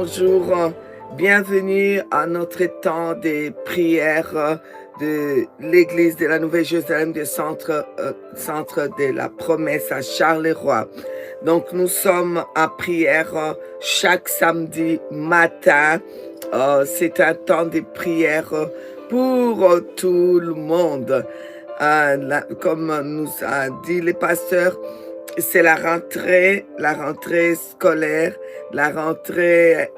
bonjour, bienvenue à notre temps de prière de l'Église de la Nouvelle-Jérusalem du centre de la promesse à Charleroi. Donc nous sommes en prière chaque samedi matin. C'est un temps de prière pour tout le monde. Comme nous a dit les pasteurs, c'est la rentrée scolaire, la rentrée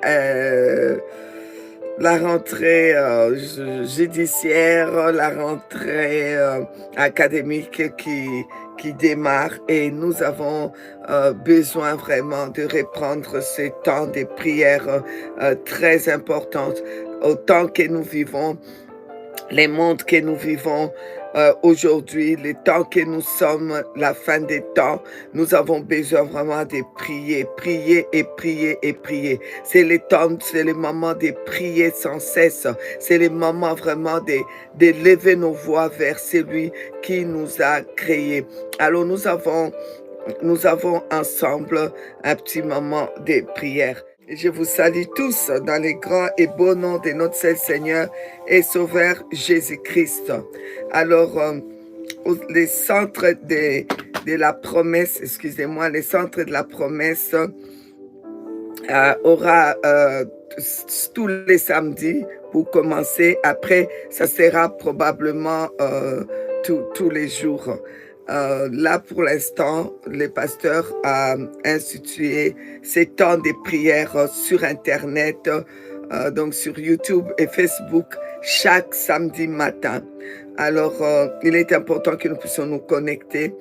judiciaire, la rentrée académique qui démarre, et nous avons besoin vraiment de reprendre ce temps de prière très important au temps que nous vivons, les mondes que nous vivons aujourd'hui, les temps que nous sommes, la fin des temps. Nous avons besoin vraiment de prier, prier et prier et prier. C'est le temps, c'est le moment de prier sans cesse. C'est le moment vraiment de lever nos voix vers celui qui nous a créés. Alors nous avons ensemble un petit moment de prière. Je vous salue tous dans les grands et beaux noms de notre seul Seigneur et Sauveur Jésus-Christ. Alors, les centres de la promesse, les centres de la promesse aura tous les samedis pour commencer. Après, ça sera probablement tous les jours. Là, pour l'instant, le pasteur a institué ces temps de prière sur Internet, donc sur YouTube et Facebook, chaque samedi matin. Alors, il est important que nous puissions nous connecter.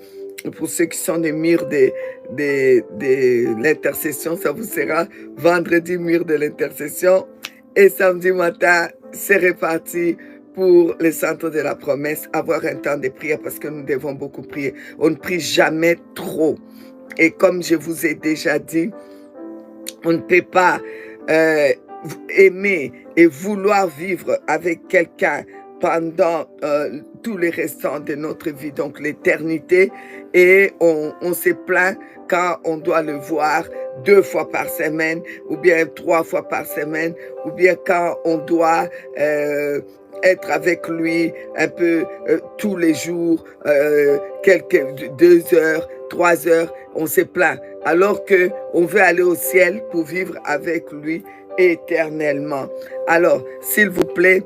Pour ceux qui sont des murs de l'intercession, ça vous sera vendredi mur de l'intercession, et samedi matin, c'est reparti pour le centre de la promesse, avoir un temps de prière, parce que nous devons beaucoup prier. On ne prie jamais trop. Et comme je vous ai déjà dit, on ne peut pas aimer et vouloir vivre avec quelqu'un pendant tous les restants de notre vie, donc l'éternité, et on se plaint quand on doit le voir 2 fois par semaine, ou bien 3 fois par semaine, ou bien quand on doit être avec lui un peu tous les jours, quelques 2 heures, 3 heures, on se plaint, alors que on veut aller au ciel pour vivre avec lui éternellement. Alors, s'il vous plaît,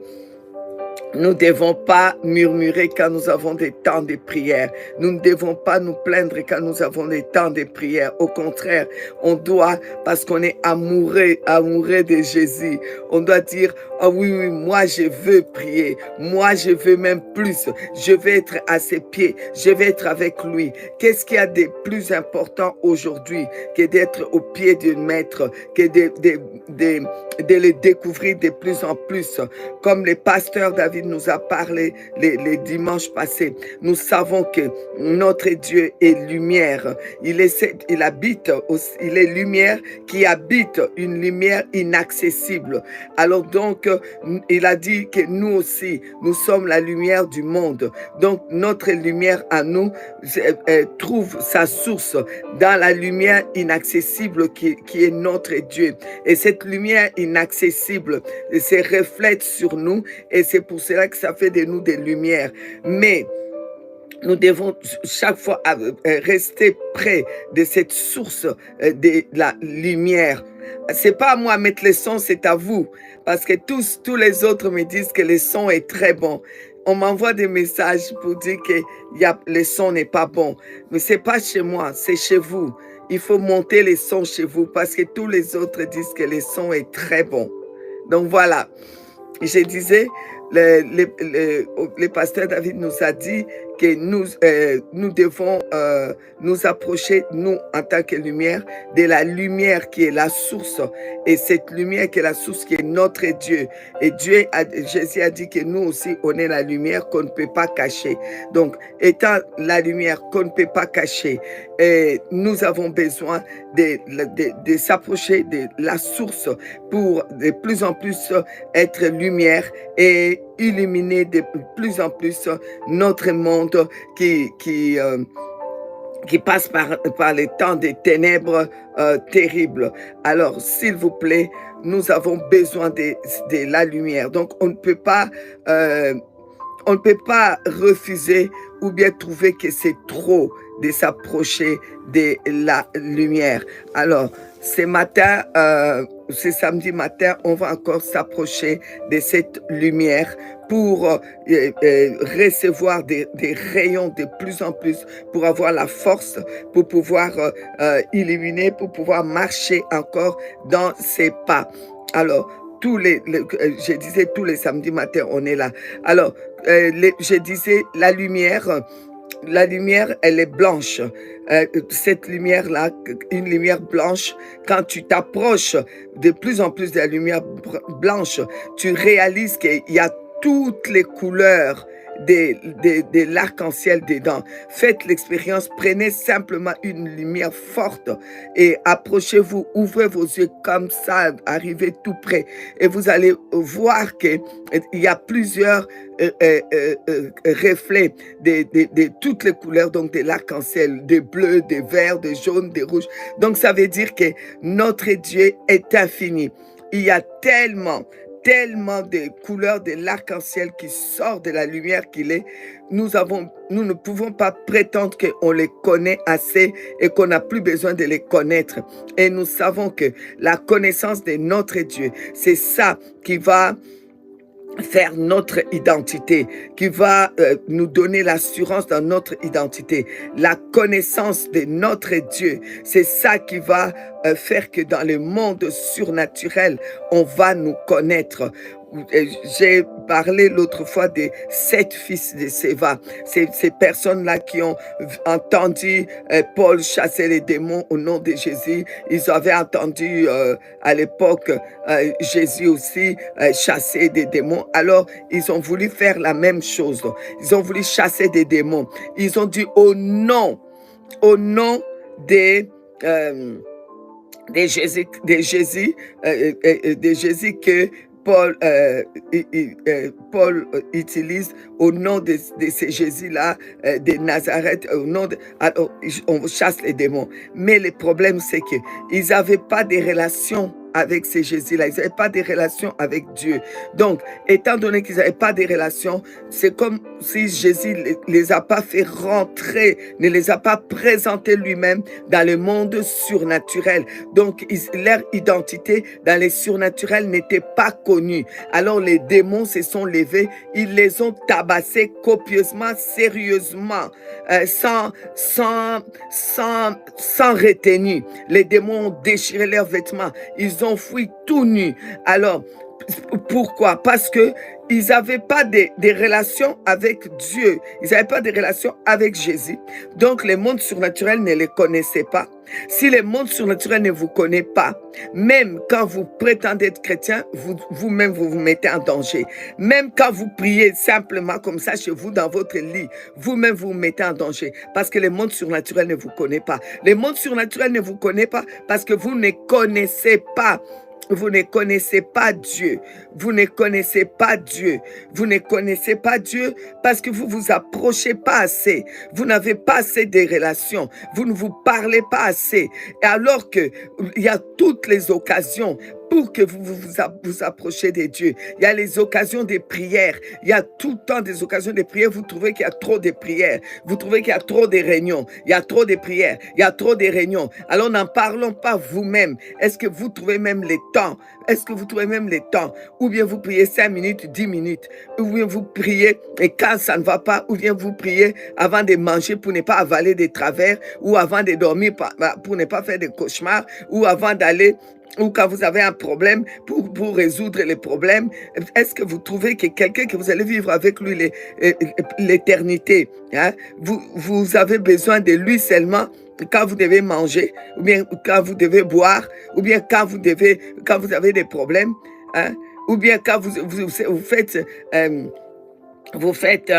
nous ne devons pas murmurer quand nous avons des temps de prière. Nous ne devons pas nous plaindre quand nous avons des temps de prière. Au contraire, on doit, parce qu'on est amoureux de Jésus, on doit dire, ah oui, moi je veux prier. Moi je veux même plus. Je veux être à ses pieds. Je veux être avec lui. Qu'est-ce qu'il y a de plus important aujourd'hui que d'être au pied du Maître, que de le découvrir de plus en plus, comme le pasteur David nous a parlé les dimanches passés. Nous savons que notre Dieu est lumière. Il est lumière qui habite une lumière inaccessible. Alors donc, il a dit que nous aussi, nous sommes la lumière du monde. Donc, notre lumière à nous trouve sa source dans la lumière inaccessible qui est notre Dieu. Et cette lumière inaccessible se reflète sur nous, et c'est pour cela que ça fait de nous des lumières. Mais nous devons chaque fois rester près de cette source de la lumière. C'est pas à moi à mettre le son, c'est à vous. Parce que tous les autres me disent que le son est très bon. On m'envoie des messages pour dire que le son n'est pas bon. Mais c'est pas chez moi, c'est chez vous. Il faut monter les sons chez vous, parce que tous les autres disent que le son est très bon. Donc voilà, je disais, le pasteur David nous a dit que nous devons nous approcher, nous en tant que lumière, de la lumière qui est la source. Et cette lumière qui est la source, qui est notre Dieu. Et Jésus a dit que nous aussi, on est la lumière qu'on ne peut pas cacher. Donc, étant la lumière qu'on ne peut pas cacher, nous avons besoin de s'approcher de la source pour de plus en plus être lumière et illuminer de plus en plus notre monde qui qui passe par les temps des ténèbres terribles. Alors, s'il vous plaît, nous avons besoin de la lumière. Donc, on ne peut pas refuser ou bien trouver que c'est trop de s'approcher de la lumière. Alors, ce samedi matin, on va encore s'approcher de cette lumière pour recevoir des rayons de plus en plus, pour avoir la force, pour pouvoir illuminer, pour pouvoir marcher encore dans ses pas. Alors, je disais tous les samedis matins, on est là. Alors, je disais la lumière, elle est blanche. Cette lumière-là, une lumière blanche, quand tu t'approches de plus en plus de la lumière blanche, tu réalises qu'il y a toutes les couleurs de l'arc-en-ciel dedans. Faites l'expérience, prenez simplement une lumière forte et approchez-vous, ouvrez vos yeux comme ça, arrivez tout près et vous allez voir qu'il y a plusieurs reflets de toutes les couleurs, donc de l'arc-en-ciel, des bleus, des verts, des jaunes, des rouges. Donc ça veut dire que notre Dieu est infini. Il y a tellement de couleurs de l'arc-en-ciel qui sort de la lumière qu'il est. Nous ne pouvons pas prétendre qu'on les connaît assez et qu'on n'a plus besoin de les connaître. Et nous savons que la connaissance de notre Dieu, c'est ça qui va faire notre identité, qui va nous donner l'assurance dans notre identité. La connaissance de notre Dieu, c'est ça qui va faire que dans le monde surnaturel, on va nous connaître. J'ai parlé l'autre fois des 7 fils de Séva, ces personnes-là qui ont entendu Paul chasser les démons au nom de Jésus. Ils avaient entendu à l'époque Jésus aussi chasser des démons. Alors, ils ont voulu faire la même chose. Ils ont voulu chasser des démons. Ils ont dit au nom des... de Jésus que Paul utilise au nom de ces Jésus-là, de Nazareth, alors, on chasse les démons. Mais le problème, c'est qu'ils n'avaient pas de relation avec ces Jésus-là, ils n'avaient pas de relation avec Dieu. Donc, étant donné qu'ils n'avaient pas de relation, c'est comme si Jésus ne les a pas fait rentrer, ne les a pas présentés lui-même dans le monde surnaturel. Donc, leur identité dans les surnaturels n'était pas connue. Alors, les démons se sont levés, ils les ont tabassés copieusement, sérieusement, sans retenue. Les démons ont déchiré leurs vêtements, ils ont fui tout nus. Alors, pourquoi? Parce que ils n'avaient pas de relations avec Dieu. Ils n'avaient pas de relations avec Jésus. Donc, le monde surnaturel ne les connaissait pas. Si le monde surnaturel ne vous connaît pas, même quand vous prétendez être chrétien, vous-même, vous vous mettez en danger. Même quand vous priez simplement comme ça chez vous dans votre lit, vous-même, vous vous mettez en danger. Parce que le monde surnaturel ne vous connaît pas. Le monde surnaturel ne vous connaît pas parce que vous ne connaissez pas. Vous ne connaissez pas Dieu. Vous ne connaissez pas Dieu. Vous ne connaissez pas Dieu parce que vous vous approchez pas assez. Vous n'avez pas assez de relations. Vous ne vous parlez pas assez. Et alors que il y a toutes les occasions pour que vous approchiez de Dieu. Il y a les occasions des prières. Il y a tout le temps des occasions de prières. Vous trouvez qu'il y a trop de prières. Vous trouvez qu'il y a trop de réunions. Il y a trop de prières. Il y a trop de réunions. Alors n'en parlons pas vous-même. Est-ce que vous trouvez même les temps? Est-ce que vous trouvez même les temps? Ou bien vous priez 5 minutes, 10 minutes. Ou bien vous priez et quand ça ne va pas, ou bien vous priez avant de manger pour ne pas avaler des travers, ou avant de dormir pour ne pas faire des cauchemars, ou avant d'aller ou quand vous avez un problème pour résoudre les problèmes. Est-ce que vous trouvez que quelqu'un que vous allez vivre avec lui l'éternité, hein? Vous avez besoin de lui seulement quand vous devez manger, ou bien quand vous devez boire, ou bien quand vous avez des problèmes, hein? Ou bien quand vous faites vous faites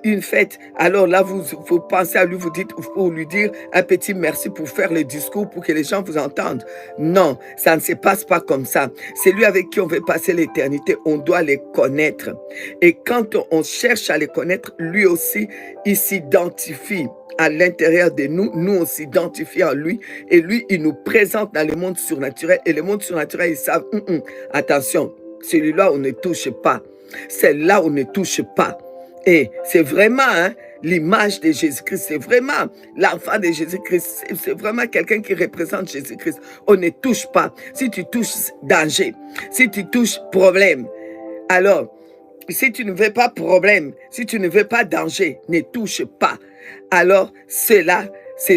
une fête, alors là, vous pensez à lui, vous dites pour lui dire un petit merci pour faire le discours, pour que les gens vous entendent. Non, ça ne se passe pas comme ça. C'est lui avec qui on veut passer l'éternité, on doit les connaître. Et quand on cherche à les connaître, lui aussi, il s'identifie à l'intérieur de nous, nous on s'identifie en lui, et lui, il nous présente dans le monde surnaturel, et le monde surnaturel, ils savent, attention, celui-là, on ne touche pas. C'est là où on ne touche pas. Et c'est vraiment l'image de Jésus-Christ, c'est vraiment l'enfant de Jésus-Christ, c'est vraiment quelqu'un qui représente Jésus-Christ. On ne touche pas. Si tu touches danger, si tu touches problème, alors, si tu ne veux pas problème, si tu ne veux pas danger, ne touche pas. Alors, c'est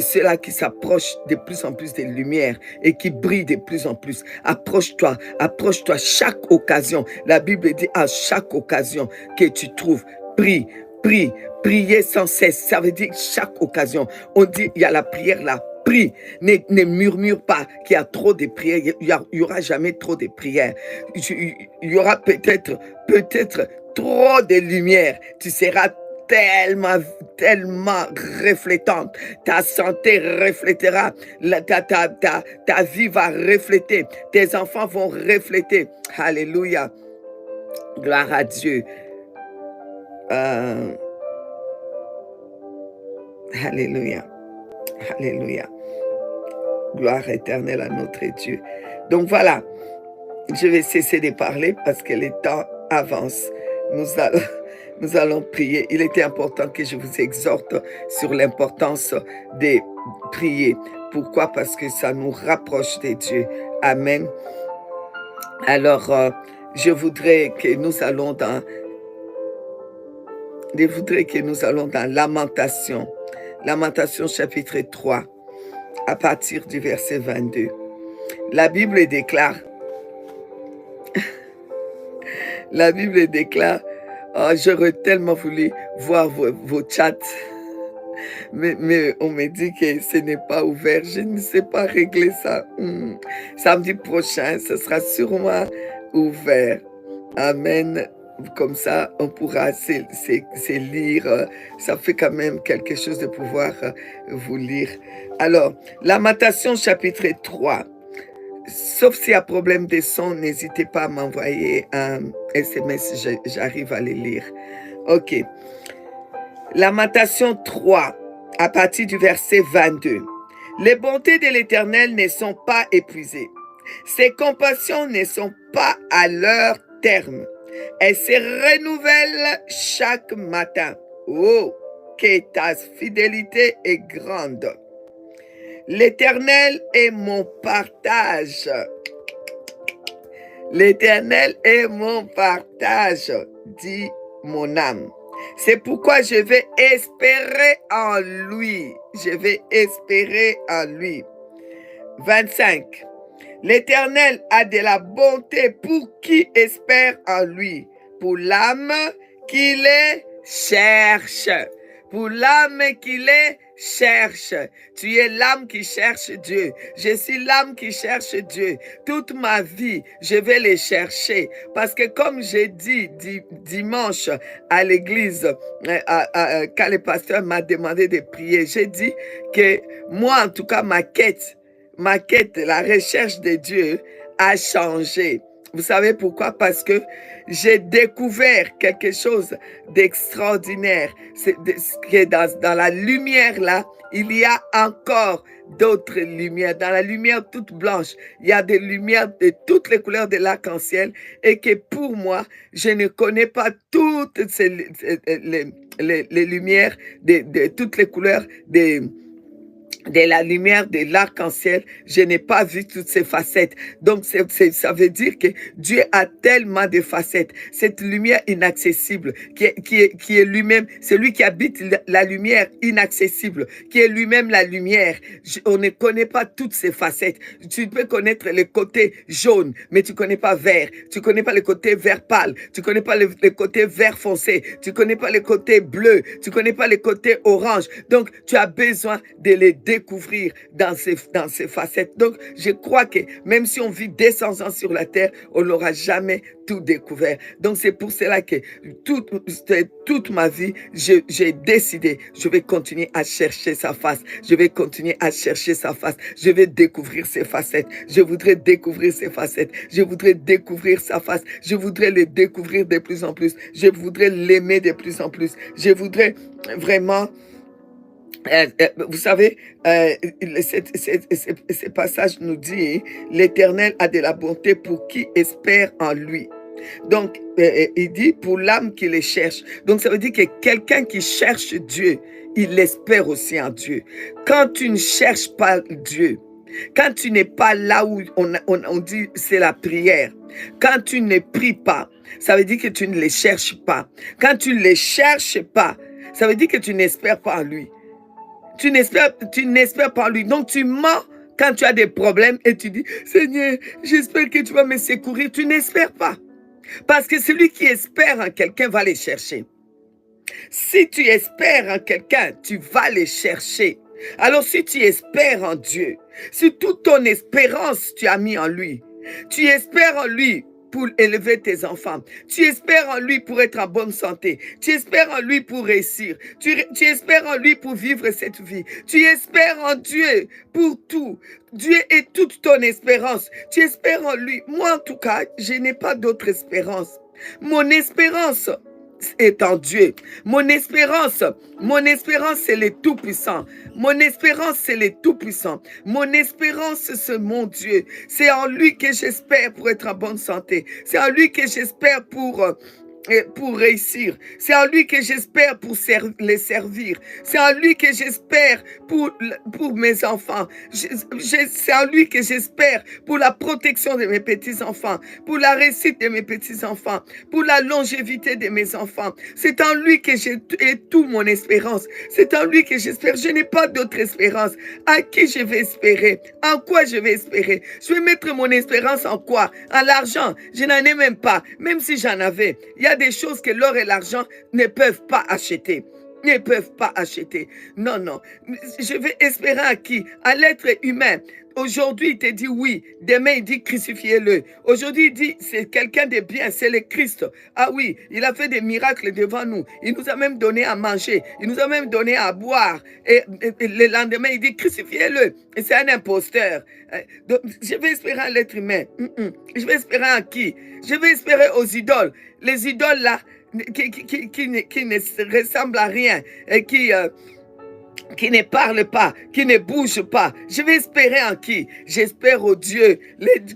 cela qui s'approche de plus en plus des lumières et qui brille de plus en plus. Approche-toi, approche-toi chaque occasion. La Bible dit à chaque occasion que tu trouves, prie, prie, prier sans cesse. Ça veut dire chaque occasion. On dit, il y a la prière là. Prie, ne murmure pas qu'il y a trop de prières. Il y aura jamais trop de prières. Il y aura peut-être trop de lumière. Tu seras tellement reflétante. Ta santé reflétera. Ta vie va refléter. Tes enfants vont refléter. Alléluia. Gloire à Dieu. Alléluia. Alléluia. Gloire éternelle à notre Dieu. Donc voilà, je vais cesser de parler parce que le temps avance. Nous allons prier. Il était important que je vous exhorte sur l'importance de prier. Pourquoi? Parce que ça nous rapproche de Dieu. Amen. Alors, je voudrais que nous allons dans Lamentation. Lamentation chapitre 3, à partir du verset 22. La Bible déclare, oh, j'aurais tellement voulu voir vos chats, mais on me dit que ce n'est pas ouvert. Je ne sais pas régler ça. Samedi prochain, ce sera sûrement ouvert. Amen. Comme ça, on pourra se lire. Ça fait quand même quelque chose de pouvoir vous lire. Alors, Lamentation chapitre 3. Sauf s'il y a problème de son, n'hésitez pas à m'envoyer un SMS si j'arrive à les lire. Ok. Lamentation 3, à partir du verset 22. Les bontés de l'Éternel ne sont pas épuisées. Ses compassions ne sont pas à leur terme. Elles se renouvellent chaque matin. Oh, que ta fidélité est grande. L'Éternel est mon partage. L'Éternel est mon partage, dit mon âme. C'est pourquoi je vais espérer en lui. Je vais espérer en lui. 25. L'Éternel a de la bonté pour qui espère en lui, pour l'âme qui les cherche. Pour l'âme qui les cherche. Tu es l'âme qui cherche Dieu. Je suis l'âme qui cherche Dieu. Toute ma vie, je vais les chercher. Parce que comme j'ai dit dimanche à l'église, quand le pasteur m'a demandé de prier, j'ai dit que moi, en tout cas, ma quête, la recherche de Dieu a changé. Vous savez pourquoi? Parce que j'ai découvert quelque chose d'extraordinaire. C'est que dans la lumière là, il y a encore d'autres lumières. Dans la lumière toute blanche, il y a des lumières de toutes les couleurs de l'arc-en-ciel et que pour moi, je ne connais pas toutes les lumières de toutes les couleurs de la lumière de l'arc-en-ciel, je n'ai pas vu toutes ces facettes. Donc, ça veut dire que Dieu a tellement de facettes. Cette lumière inaccessible, qui est lui-même, c'est lui qui habite la lumière inaccessible, qui est lui-même la lumière. On ne connaît pas toutes ces facettes. Tu peux connaître le côté jaune, mais tu connais pas vert. Tu connais pas le côté vert pâle. Tu connais pas le côté vert foncé. Tu connais pas le côté bleu. Tu connais pas le côté orange. Donc, tu as besoin de les découvrir dans ces facettes. Donc, je crois que même si on vit des 100 ans sur la terre, on n'aura jamais tout découvert. Donc, c'est pour cela que toute ma vie, j'ai décidé, je vais continuer à chercher sa face. Je vais continuer à chercher sa face. Je vais découvrir ses facettes. Je voudrais découvrir ses facettes. Je voudrais découvrir sa face. Je voudrais le découvrir de plus en plus. Je voudrais l'aimer de plus en plus. Je voudrais vraiment... vous savez, ce passage nous dit, l'Éternel a de la bonté pour qui espère en lui. Donc, il dit pour l'âme qui le cherche. Donc, ça veut dire que quelqu'un qui cherche Dieu, il espère aussi en Dieu. Quand tu ne cherches pas Dieu, quand tu n'es pas là où on dit c'est la prière, quand tu ne pries pas, ça veut dire que tu ne les cherches pas. Quand tu ne les cherches pas, ça veut dire que tu n'espères pas en lui. Tu n'espères pas en lui. Donc tu mens quand tu as des problèmes et tu dis, Seigneur, j'espère que tu vas me secourir. Tu n'espères pas. Parce que celui qui espère en quelqu'un va les chercher. Si tu espères en quelqu'un, tu vas les chercher. Alors si tu espères en Dieu, si toute ton espérance tu as mis en lui, tu espères en lui pour élever tes enfants. Tu espères en lui pour être en bonne santé. Tu espères en lui pour réussir. Tu espères en lui pour vivre cette vie. Tu espères en Dieu pour tout. Dieu est toute ton espérance. Tu espères en lui. Moi, en tout cas, je n'ai pas d'autre espérance. Mon espérance est en Dieu. Mon espérance, c'est le Tout-Puissant. Mon espérance, c'est le Tout-Puissant. Mon espérance, c'est mon Dieu. C'est en lui que j'espère pour être en bonne santé. C'est en lui que j'espère pour réussir. C'est en lui que j'espère pour les servir. C'est en lui que j'espère pour mes enfants. C'est en lui que j'espère pour la protection de mes petits-enfants, pour la réussite de mes petits-enfants, pour la longévité de mes enfants. C'est en lui que j'ai toute mon espérance. C'est en lui que j'espère. Je n'ai pas d'autre espérance. À qui je vais espérer? En quoi je vais espérer? Je vais mettre mon espérance en quoi? En l'argent. Je n'en ai même pas. Même si j'en avais. Il y a des choses que l'or et l'argent ne peuvent pas acheter. Ne peuvent pas acheter. Non, non. Je vais espérer à qui? À l'être humain. Aujourd'hui, il te dit oui. Demain, il dit crucifiez-le. Aujourd'hui, il dit c'est quelqu'un de bien, c'est le Christ. Ah oui, il a fait des miracles devant nous. Il nous a même donné à manger. Il nous a même donné à boire. Et le lendemain, il dit crucifiez-le. Et c'est un imposteur. Donc, je vais espérer à l'être humain. Je vais espérer à qui? Je vais espérer aux idoles. Les idoles là, qui ne ressemblent à rien et qui ne parle pas, qui ne bouge pas. Je vais espérer en qui? J'espère au Dieu,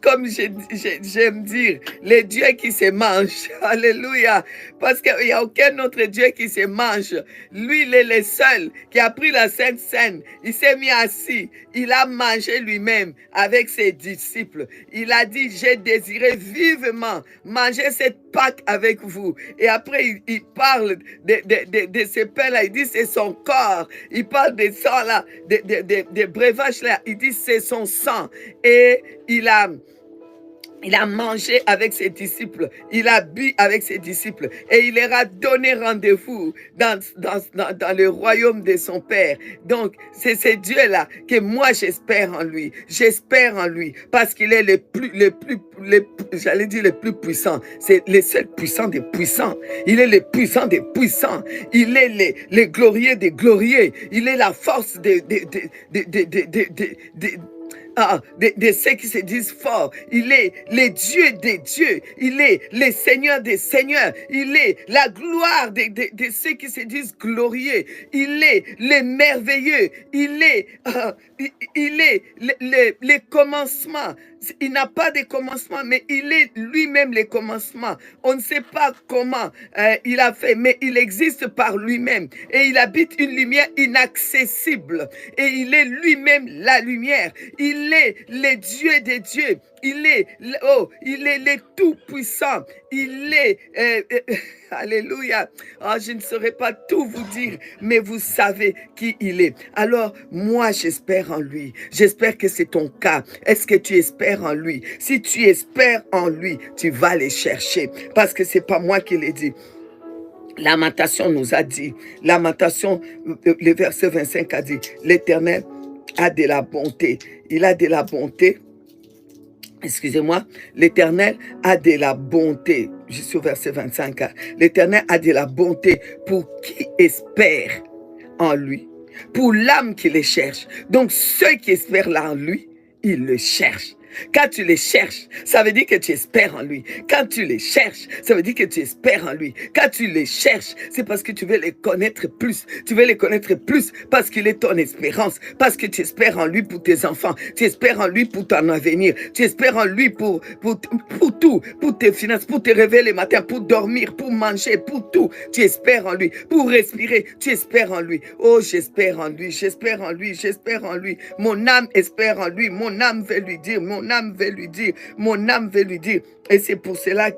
comme j'aime dire, les dieux qui se mangent. Alléluia. Parce qu'il n'y a aucun autre Dieu qui se mange. Lui, il est le seul qui a pris la Sainte Seine. Il s'est mis assis. Il a mangé lui-même avec ses disciples. Il a dit, j'ai désiré vivement manger cette Pâque avec vous. Et après, il parle de ce pain-là. Il dit, c'est son corps. Il parle des sang là, des breuvages là. Il dit, c'est son sang. Et il a mangé avec ses disciples, il a bu avec ses disciples et il leur a donné rendez-vous dans le royaume de son Père. Donc, c'est ce Dieu-là que moi j'espère en lui. J'espère en lui parce qu'il est le plus puissant. C'est le seul puissant des puissants. Il est le puissant des puissants. Il est le glorieux des glorieux. Il est la force de ceux qui se disent forts. Il est le Dieu des dieux. Il est le Seigneur des seigneurs. Il est la gloire de ceux qui se disent glorieux. Il est le merveilleux. Il est le commencement. Il n'a pas de commencement, mais il est lui-même le commencement. On ne sait pas comment il a fait, mais il existe par lui-même. Et il habite une lumière inaccessible. Et il est lui-même la lumière. Il est le Dieu des dieux. Il est le tout-puissant. Il est, alléluia. Oh, je ne saurais pas tout vous dire, mais vous savez qui il est. Alors, moi, j'espère en lui. J'espère que c'est ton cas. Est-ce que tu espères en lui? Si tu espères en lui, tu vas les chercher. Parce que c'est pas moi qui l'ai dit. Lamentation nous a dit, Lamentation, le verset 25 a dit, l'Éternel a de la bonté. Il a de la bonté. Excusez-moi, l'Éternel a de la bonté. Je suis au verset 25. L'Éternel a de la bonté pour qui espère en lui, pour l'âme qui les cherche. Donc ceux qui espèrent là en lui, ils le cherchent. Quand tu les cherches, ça veut dire que tu espères en lui. Quand tu les cherches, ça veut dire que tu espères en lui. Quand tu les cherches, c'est parce que tu veux les connaître plus. Tu veux les connaître plus parce qu'il est ton espérance. Parce que tu espères en lui pour tes enfants. Tu espères en lui pour ton avenir. Tu espères en lui pour tout. Pour tes finances, pour te réveiller le matin, pour dormir, pour manger, pour tout. Tu espères en lui. Pour respirer, tu espères en lui. Oh, j'espère en lui, j'espère en lui, j'espère en lui. Mon âme espère en lui. Mon âme veut lui dire, mon âme veut lui dire, mon âme veut lui dire. Et c'est pour cela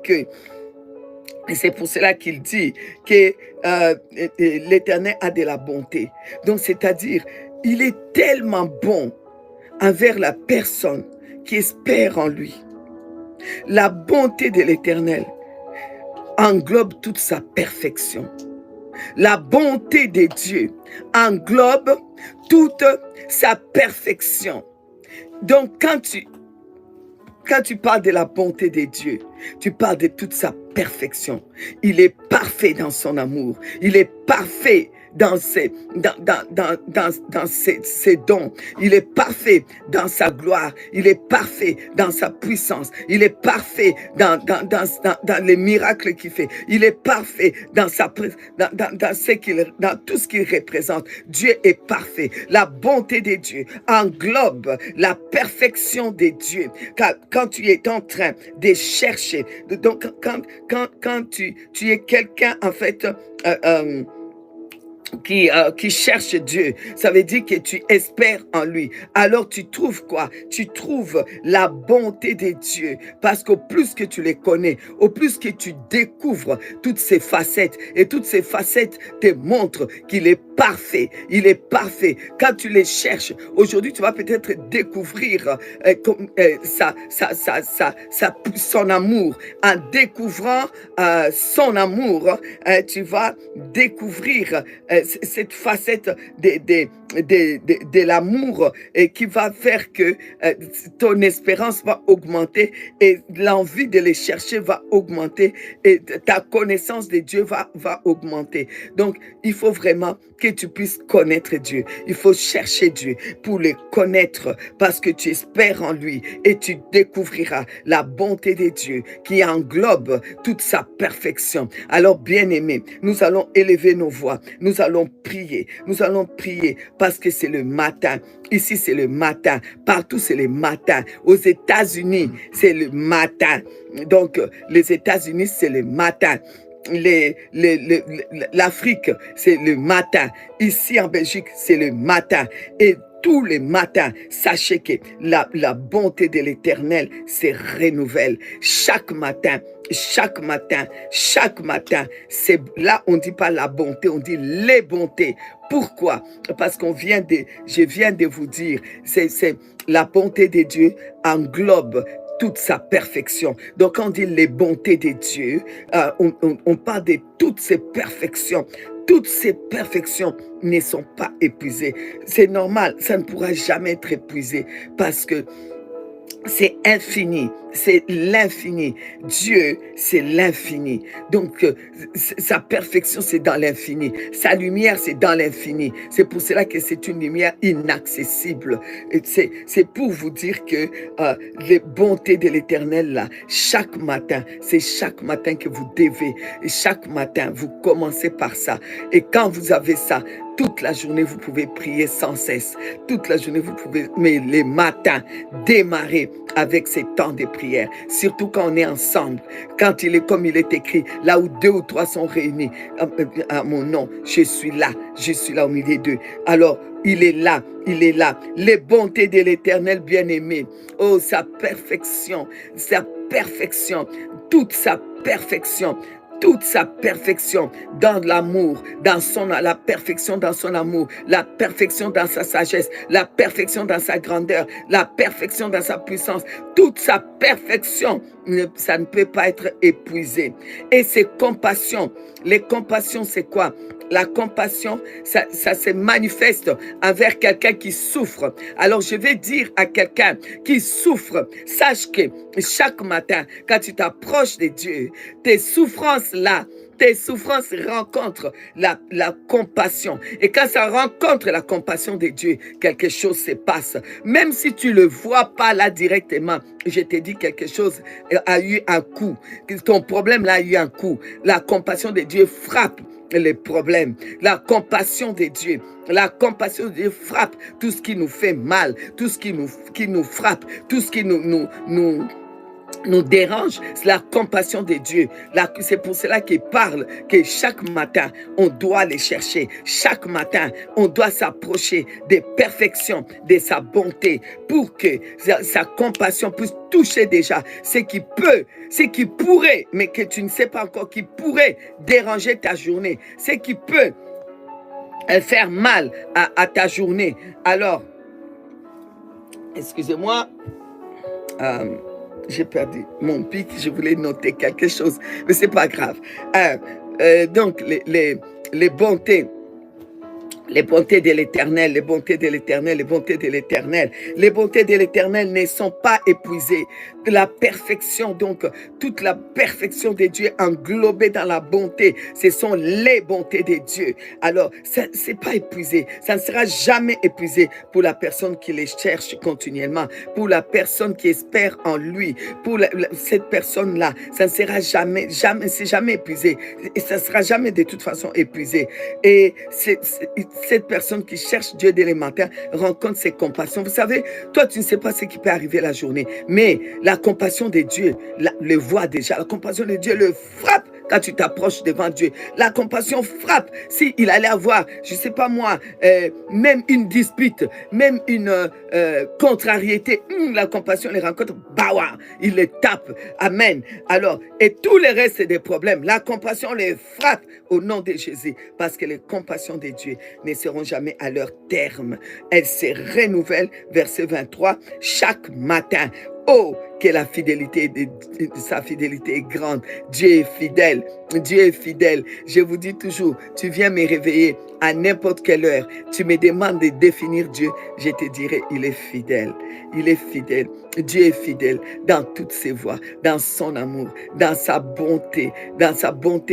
qu'il dit que l'Éternel a de la bonté. Donc, c'est-à-dire, il est tellement bon envers la personne qui espère en lui. La bonté de l'Éternel englobe toute sa perfection. La bonté de Dieu englobe toute sa perfection. Donc, quand tu parles de la bonté de Dieu, tu parles de toute sa perfection. Il est parfait dans son amour. Il est parfait dans ses dons. Il est parfait dans sa gloire. Il est parfait dans sa puissance. Il est parfait dans les miracles qu'il fait. Il est parfait dans tout ce qu'il représente. Dieu est parfait. La bonté de Dieu englobe la perfection de Dieu. Quand tu es en train de chercher, donc quand tu es quelqu'un en fait qui cherche Dieu, ça veut dire que tu espères en lui. Alors tu trouves quoi? Tu trouves la bonté de Dieu, parce qu'au plus que tu les connais, au plus que tu découvres toutes ces facettes, et toutes ces facettes te montrent qu'il est parfait. Il est parfait. Quand tu les cherches, aujourd'hui tu vas peut-être découvrir son amour. En découvrant son amour, tu vas découvrir cette facette de l'amour qui va faire que ton espérance va augmenter et l'envie de les chercher va augmenter et ta connaissance de Dieu va augmenter. Donc, il faut vraiment que tu puisses connaître Dieu. Il faut chercher Dieu pour le connaître parce que tu espères en lui et tu découvriras la bonté de Dieu qui englobe toute sa perfection. Alors, bien-aimés, nous allons élever nos voix. Nous allons prier. Nous allons prier parce que c'est le matin. Ici, c'est le matin. Partout, c'est le matin. Aux États-Unis, c'est le matin. Donc, les États-Unis, c'est le matin. L'Afrique, c'est le matin. Ici, en Belgique, c'est le matin. Et tous les matins, sachez que la bonté de l'Éternel se renouvelle. Chaque matin, c'est là, on ne dit pas la bonté, on dit les bontés. Pourquoi? Parce je viens de vous dire, c'est la bonté de Dieu englobe toute sa perfection. Donc, quand on dit les bontés de Dieu, on parle de toutes ses perfections. Toutes ces perfections ne sont pas épuisées. C'est normal, ça ne pourra jamais être épuisé parce que c'est infini, c'est l'infini. Dieu, c'est l'infini. Donc, sa perfection, c'est dans l'infini. Sa lumière, c'est dans l'infini. C'est pour cela que c'est une lumière inaccessible. C'est pour vous dire que les bontés de l'Éternel, là, chaque matin, c'est chaque matin que vous devez. Et chaque matin, vous commencez par ça. Et quand vous avez ça, toute la journée, vous pouvez prier sans cesse. Toute la journée, vous pouvez, mais les matins, démarrer avec ces temps de prière. Surtout quand on est ensemble. Quand il est comme il est écrit, là où 2 ou 3 sont réunis à mon nom, je suis là au milieu d'eux. Alors, il est là. Les bontés de l'Éternel bien-aimé. Oh, sa perfection, toute sa perfection dans l'amour, la perfection dans son amour, la perfection dans sa sagesse, la perfection dans sa grandeur, la perfection dans sa puissance, toute sa perfection, ça ne peut pas être épuisé. Et ses compassions, les compassions c'est quoi? la compassion, ça se manifeste envers quelqu'un qui souffre. Alors je vais dire à quelqu'un qui souffre, sache que chaque matin, quand tu t'approches de Dieu, tes souffrances-là, tes souffrances rencontrent la compassion. Et quand ça rencontre la compassion de Dieu, quelque chose se passe. Même si tu ne le vois pas là directement, je te dis quelque chose a eu un coup. Ton problème là a eu un coup. La compassion de Dieu frappe les problèmes. La compassion de Dieu. La compassion de Dieu frappe tout ce qui nous fait mal, tout ce qui nous frappe, tout ce qui nous dérange, c'est la compassion de Dieu. C'est pour cela qu'il parle que chaque matin, on doit les chercher. Chaque matin, on doit s'approcher des perfections de sa bonté pour que sa compassion puisse toucher déjà ce qui peut, ce qui pourrait, mais que tu ne sais pas encore, qui pourrait déranger ta journée, ce qui peut faire mal à ta journée. Alors, excusez-moi, j'ai perdu mon pic, je voulais noter quelque chose, mais c'est pas grave. Donc, les bontés. Les bontés de l'Éternel, les bontés de l'Éternel, les bontés de l'Éternel. Les bontés de l'Éternel ne sont pas épuisées. La perfection, donc, toute la perfection de Dieu englobée dans la bonté, ce sont les bontés de Dieu. Alors, c'est pas épuisé. Ça ne sera jamais épuisé pour la personne qui les cherche continuellement, pour la personne qui espère en lui, pour cette personne-là. Ça ne sera jamais, c'est jamais épuisé. Et ça ne sera jamais de toute façon épuisé. Et cette personne qui cherche Dieu dès les matins rencontre ses compassions. Vous savez, toi, tu ne sais pas ce qui peut arriver la journée, mais la compassion de Dieu le voit déjà. La compassion de Dieu le frappe quand tu t'approches devant Dieu. La compassion frappe. S'il allait avoir, je ne sais pas moi, même une dispute, même une contrariété, la compassion les rencontre, bawa, il les tape. Amen. Alors, et tous les restes des problèmes, la compassion les frappe au nom de Jésus, parce que les compassions de Dieu ne seront jamais à leur terme. Elles se renouvellent, verset 23, chaque matin. Oh, que la fidélité de sa fidélité est grande. Dieu est fidèle. Dieu est fidèle. Je vous dis toujours, tu viens me réveiller à n'importe quelle heure. Tu me demandes de définir Dieu. Je te dirai, il est fidèle. Il est fidèle. Dieu est fidèle dans toutes ses voies, dans son amour, dans sa bonté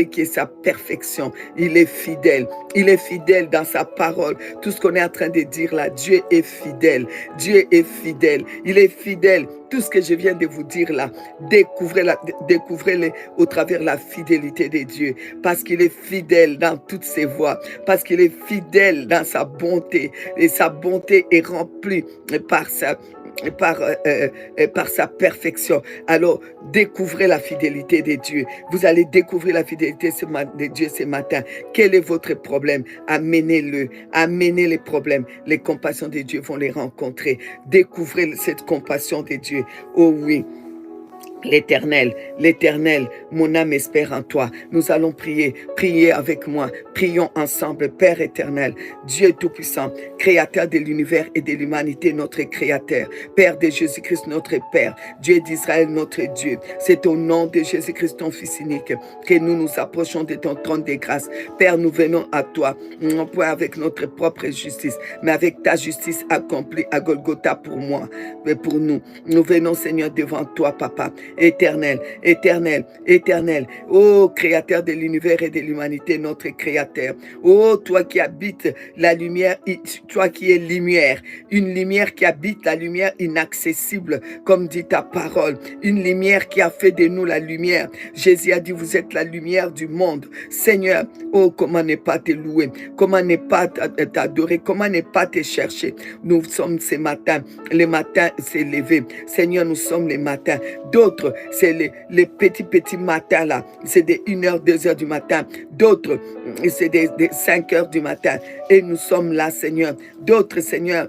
qui est sa perfection. Il est fidèle. Il est fidèle dans sa parole. Tout ce qu'on est en train de dire là, Dieu est fidèle. Dieu est fidèle. Il est fidèle. Tout ce que je viens de vous dire là, découvrez-le au travers de la fidélité de Dieu, parce qu'il est fidèle dans toutes ses voies, parce qu'il est fidèle dans sa bonté, et sa bonté est remplie par sa perfection. Alors, découvrez la fidélité de Dieu. Vous allez découvrir la fidélité de Dieu ce matin. Quel est votre problème? Amenez-le. Amenez les problèmes. Les compassions de Dieu vont les rencontrer. Découvrez cette compassion de Dieu. Oh oui. L'Éternel, mon âme espère en toi. Nous allons prier avec moi. Prions ensemble, Père éternel, Dieu tout-puissant, créateur de l'univers et de l'humanité, notre créateur, Père de Jésus-Christ, notre Père, Dieu d'Israël, notre Dieu. C'est au nom de Jésus-Christ, ton Fils unique, que nous nous approchons de ton trône de grâce. Père, nous venons à toi, non pas avec notre propre justice, mais avec ta justice accomplie à Golgotha pour moi, mais pour nous. Nous venons, Seigneur, devant toi, Papa. Éternel, ô créateur de l'univers et de l'humanité, notre créateur, ô toi qui habites la lumière, toi qui es lumière, une lumière qui habite la lumière inaccessible, comme dit ta parole, une lumière qui a fait de nous la lumière. Jésus a dit, vous êtes la lumière du monde. Seigneur, oh comment ne pas te louer, comment ne pas t'adorer, comment ne pas te chercher. Nous sommes ces matins, les matins s'est levé. Seigneur, nous sommes les matins. D'autres, c'est les petits matins là. C'est des 1h, 2h du matin. D'autres, c'est des 5h du matin. Et nous sommes là, Seigneur. D'autres, Seigneur,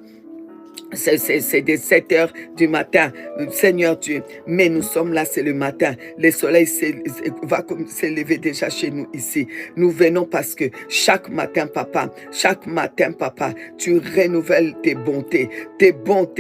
c'est des 7h du matin, Seigneur Dieu, mais nous sommes là, c'est le matin, le soleil va s'élever déjà chez nous ici. Nous venons parce que chaque matin, Papa, tu renouvelles tes bontés,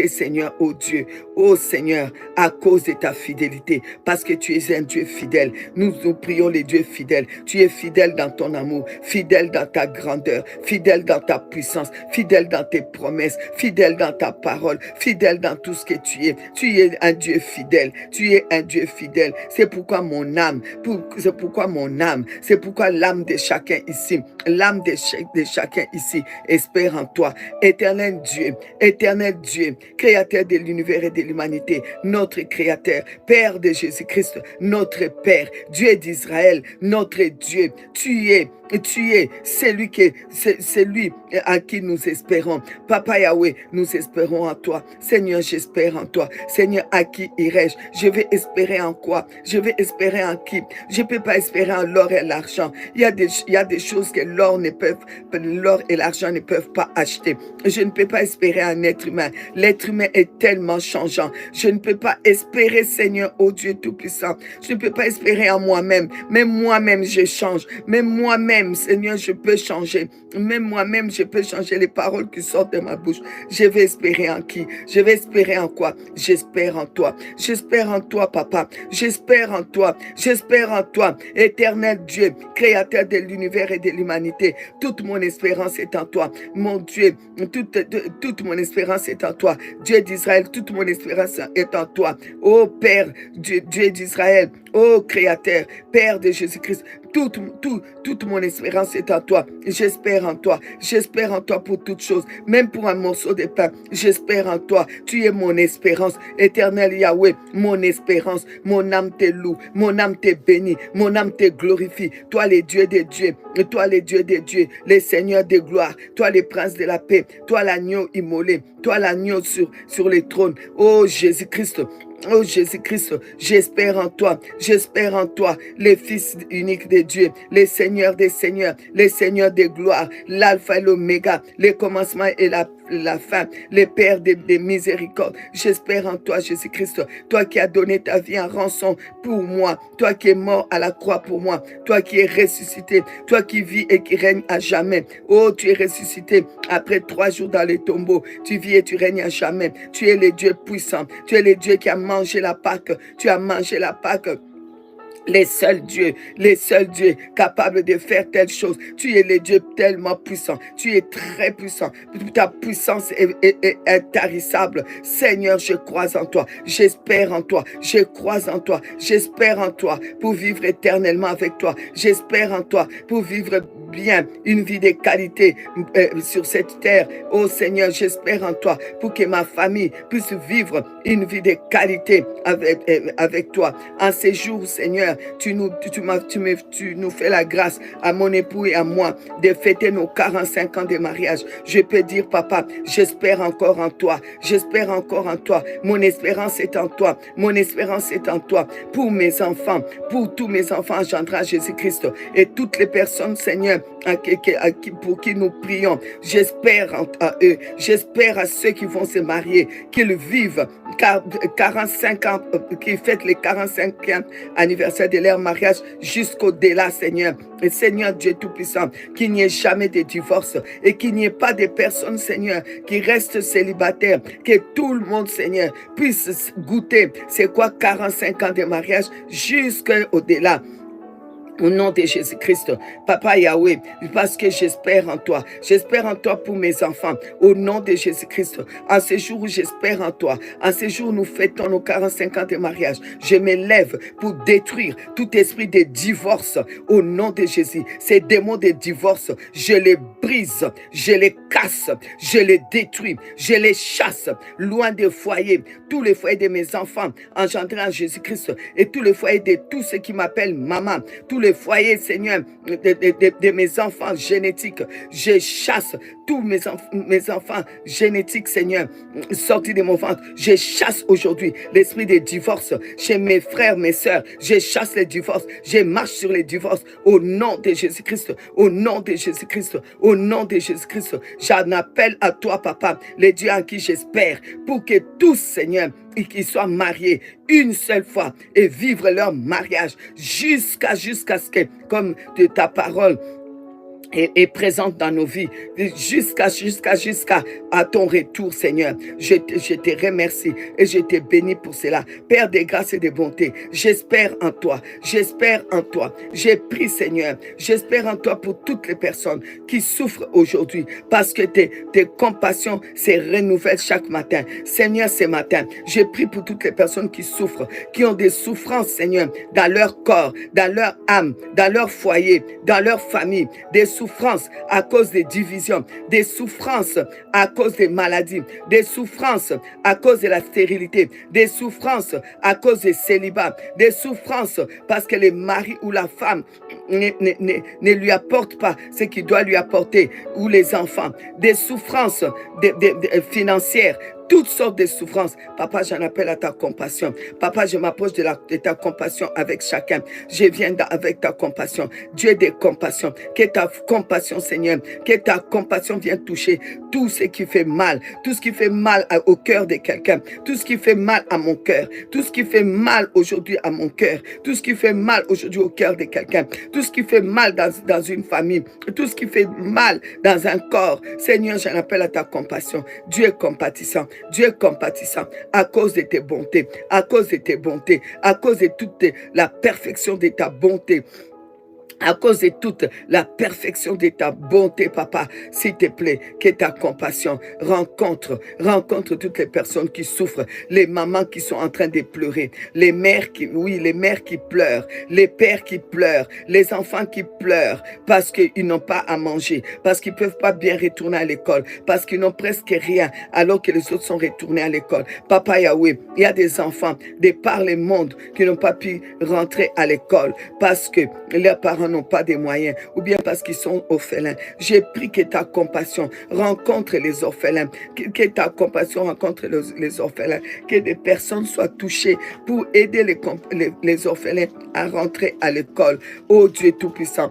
Seigneur, oh Dieu, Oh Seigneur, à cause de ta fidélité, parce que tu es un Dieu fidèle. Nous prions les dieux fidèles. Tu es fidèle dans ton amour, fidèle dans ta grandeur, fidèle dans ta puissance, fidèle dans tes promesses, fidèle dans ta parole, fidèle dans tout ce que tu es. Tu es un Dieu fidèle. Tu es un Dieu fidèle. C'est pourquoi mon âme, c'est pourquoi l'âme de chacun ici, l'âme de chacun ici espère en toi. Éternel Dieu, créateur de l'univers et de l'humanité, notre créateur, Père de Jésus-Christ, notre Père, Dieu d'Israël, notre Dieu, tu es celui à qui nous espérons. Papa Yahweh, nous espérons en toi. Seigneur, j'espère en toi. Seigneur, à qui irai-je? Je vais espérer en quoi? Je vais espérer en qui? Je ne peux pas espérer en l'or et l'argent. Il y a des choses que l'or et l'argent ne peuvent pas acheter. Je ne peux pas espérer en être humain. L'être humain est tellement changeant. Je ne peux pas espérer, Seigneur, ô Dieu Tout-Puissant. Je ne peux pas espérer en moi-même. Même moi-même, je change. Même moi-même, Seigneur, je peux changer. Même moi-même, je peux changer les paroles qui sortent de ma bouche. Je vais espérer en qui? Je vais espérer en quoi? J'espère en toi. J'espère en toi, Papa. J'espère en toi. J'espère en toi, éternel Dieu, créateur de l'univers et de l'humanité. Toute mon espérance est en toi. Mon Dieu, toute mon espérance est en toi. Dieu d'Israël, toute mon espérance est en toi. Ô Père, Dieu d'Israël, ô Créateur, Père de Jésus-Christ, toute mon espérance est en toi. J'espère en toi. J'espère en toi pour toutes choses. Même pour un morceau de pain, j'espère en toi. Tu es mon espérance. Éternel Yahweh, mon espérance. Mon âme te loue. Mon âme te bénit. Mon âme te glorifie. Toi, les dieux des dieux. Toi, les dieux des dieux. Les seigneurs de gloire. Toi, les princes de la paix. Toi, l'agneau immolé. Toi, l'agneau sur les trônes. Oh Jésus-Christ. Oh Jésus-Christ, j'espère en toi, les fils uniques de Dieu, les seigneurs des seigneurs, les seigneurs des gloires, l'alpha et l'oméga, les commencements et la fin, les pères des miséricordes. J'espère en toi, Jésus-Christ, toi qui as donné ta vie en rançon pour moi, toi qui es mort à la croix pour moi, toi qui es ressuscité, toi qui vis et qui règnes à jamais. Oh, tu es ressuscité après 3 jours dans les tombeaux, tu vis et tu règnes à jamais. Tu es le Dieu puissant, tu es le Dieu qui a mangé la Pâque, tu as mangé la Pâque. Les seuls dieux capables de faire telle chose. Tu es le Dieu tellement puissant. Tu es très puissant. Ta puissance est intarissable. Seigneur, je crois en toi. J'espère en toi. Je crois en toi. J'espère en toi pour vivre éternellement avec toi. J'espère en toi pour vivre bien une vie de qualité sur cette terre. Oh Seigneur, j'espère en toi pour que ma famille puisse vivre une vie de qualité avec toi. En ces jours, Seigneur, tu nous fais la grâce à mon époux et à moi de fêter nos 45 ans de mariage. Je peux dire, Papa, j'espère encore en toi. J'espère encore en toi. Mon espérance est en toi. Mon espérance est en toi. Pour mes enfants, pour tous mes enfants engendrés à Jésus-Christ et toutes les personnes, Seigneur, pour qui nous prions. J'espère à eux. J'espère à ceux qui vont se marier, qu'ils vivent 45 ans, qui fêtent les 45e anniversaire de leur mariage jusqu'au-delà, Seigneur. Et Seigneur Dieu Tout-Puissant, qu'il n'y ait jamais de divorce et qu'il n'y ait pas de personnes, Seigneur, qui restent célibataires. Que tout le monde, Seigneur, puisse goûter c'est quoi 45 ans de mariage jusqu'au-delà. Au nom de Jésus-Christ, Papa Yahweh, parce que j'espère en toi. J'espère en toi pour mes enfants. Au nom de Jésus-Christ, en ce jour où j'espère en toi, en ce jour où nous fêtons nos 45 ans de mariage, je m'élève pour détruire tout esprit de divorce. Au nom de Jésus, ces démons de divorce, je les brise, je les casse, je les détruis, je les chasse loin des foyers. Tous les foyers de mes enfants engendrés en Jésus-Christ et tous les foyers de tous ceux qui m'appellent maman, tous les foyers, Seigneur, de mes enfants génétiques. Je chasse tous mes enfants génétiques, Seigneur, sortis de mon ventre. Je chasse aujourd'hui l'esprit de divorce chez mes frères, mes sœurs. Je chasse les divorces. Je marche sur les divorces au nom de Jésus-Christ. Au nom de Jésus-Christ. Au nom de Jésus-Christ. J'en appelle à toi, Papa, les dieux en qui j'espère, pour que tous, Seigneur, et qu'ils soient mariés une seule fois et vivre leur mariage jusqu'à ce que, comme de ta parole et présente dans nos vies jusqu'à à ton retour, Seigneur. Je te remercie et je te bénis pour cela. Père des grâces et des bontés, j'espère en toi, j'espère en toi. J'ai pris, Seigneur, j'espère en toi pour toutes les personnes qui souffrent aujourd'hui parce que tes compassions se renouvellent chaque matin. Seigneur, ce matin, j'ai pris pour toutes les personnes qui souffrent, qui ont des souffrances, Seigneur, dans leur corps, dans leur âme, dans leur foyer, dans leur famille, des souffrances à cause des divisions, des souffrances à cause des maladies, des souffrances à cause de la stérilité, des souffrances à cause des célibats, des souffrances parce que le mari ou la femme ne lui apporte pas ce qu'il doit lui apporter, ou les enfants, des souffrances financières, toutes sortes de souffrances. Papa, j'en appelle à ta compassion. Papa, je m'approche de ta compassion avec chacun. Je viens avec ta compassion. Dieu des compassions. Que ta compassion, Seigneur, que ta compassion vienne toucher tout ce qui fait mal, tout ce qui fait mal au cœur de quelqu'un, tout ce qui fait mal à mon cœur, tout ce qui fait mal aujourd'hui à mon cœur, tout ce qui fait mal aujourd'hui au cœur de quelqu'un, tout ce qui fait mal dans une famille, tout ce qui fait mal dans un corps. Seigneur, j'en appelle à ta compassion. Dieu est compatissant. Dieu est compatissant à cause de tes bontés, à cause de tes bontés, à cause de toute la perfection de ta bonté. À cause de toute la perfection de ta bonté, Papa, s'il te plaît, que ta compassion rencontre toutes les personnes qui souffrent, les mamans qui sont en train de pleurer, les mères qui pleurent, les pères qui pleurent, les enfants qui pleurent parce qu'ils n'ont pas à manger, parce qu'ils ne peuvent pas bien retourner à l'école, parce qu'ils n'ont presque rien alors que les autres sont retournés à l'école. Papa Yahweh, il y a des enfants de par le monde qui n'ont pas pu rentrer à l'école parce que leurs parents n'ont pas de moyens, ou bien parce qu'ils sont orphelins. J'ai pris que ta compassion rencontre les orphelins, que ta compassion rencontre les orphelins, que des personnes soient touchées pour aider les orphelins à rentrer à l'école. Oh Dieu Tout-Puissant,